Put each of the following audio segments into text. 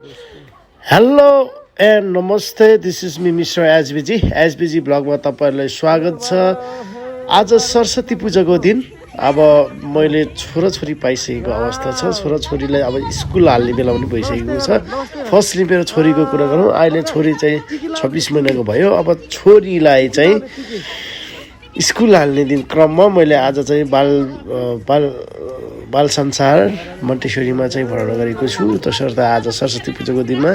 Hello and नमस्ते, this is me mister एसबिजी ब्लगमा तपाईँहरूलाई स्वागत छ। आज सरस्वती पूजाको दिन। अब मैले छोराछोरी पाइसकेको अवस्था छ। छोराछोरीलाई अब स्कुल हाल्ने बेला पनि भइसकेको छ। फर्स्टली मेरो छोरीको कुरा गरौँ। अहिले छोरी चाहिँ 26 महिनाको भयो। अब छोरीलाई चाहिँ स्कुल हाल्ने दिन क्रममा मैले आज चाहिँ बाल संसार मन्टेश्वरीमा चाहिँ भर्ना गरेको छु। तसर्थ आज सरस्वती पूजाको दिनमा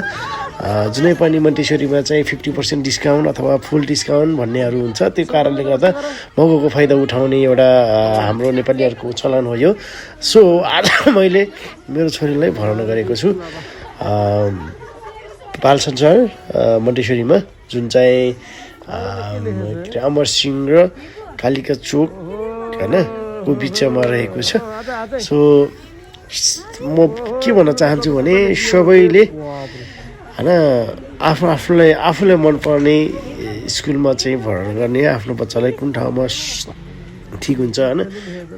जुनै पनि मन्टेश्वरीमा चाहिँ 50% डिस्काउन्ट अथवा फुल डिस्काउन्ट भन्नेहरू हुन्छ। त्यो कारणले गर्दा मौकाको फाइदा उठाउने एउटा हाम्रो नेपालीहरूको चलन हो यो। सो आज मैले मेरो छोरीलाई भर्ना गरेको छु बाल संसार मन्टेश्वरीमा, जुन चाहिँ अमरसिंह र कालिका चोक होइन को बिचमा रहेको छ। सो म के भन्न चाहन्छु भने सबैले होइन आफूलाई मनपर्ने स्कुलमा चाहिँ भर्ना गर्ने, आफ्नो बच्चालाई कुन ठाउँमा ठिक हुन्छ होइन,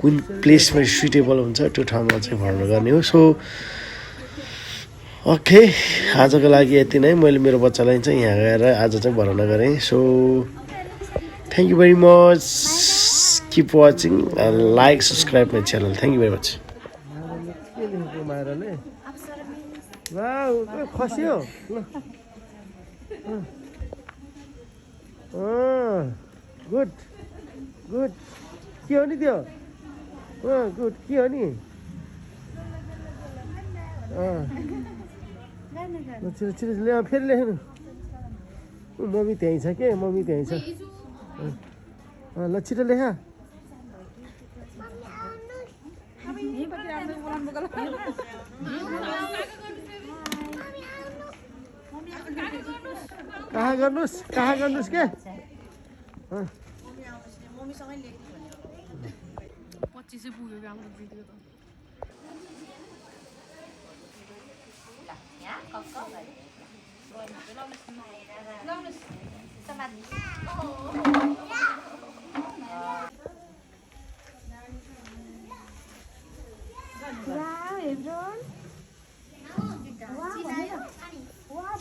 कुन प्लेसमा सुइटेबल हुन्छ त्यो ठाउँमा चाहिँ भर्ना गर्ने हो। सो ओके, आजको लागि यति नै। मैले मेरो बच्चालाई चाहिँ यहाँ गएर आज चाहिँ भर्ना गरेँ। So thank you very much, keep watching and like subscribe my channel. Thank you very much. खस्यो गुड गुड, के हो नि त्यो? गुड, के हो नि? छिटो छिटो ले, फेरि लेख्नु। मम्मी त्यहीँ छ के? मम्मी त्यहीँ छ। ल छिटो लेखा। कहाँ गर्नुहोस् के? 25 पुग्यो हाम्रो भिडियो त। Wow, everyone. Wow,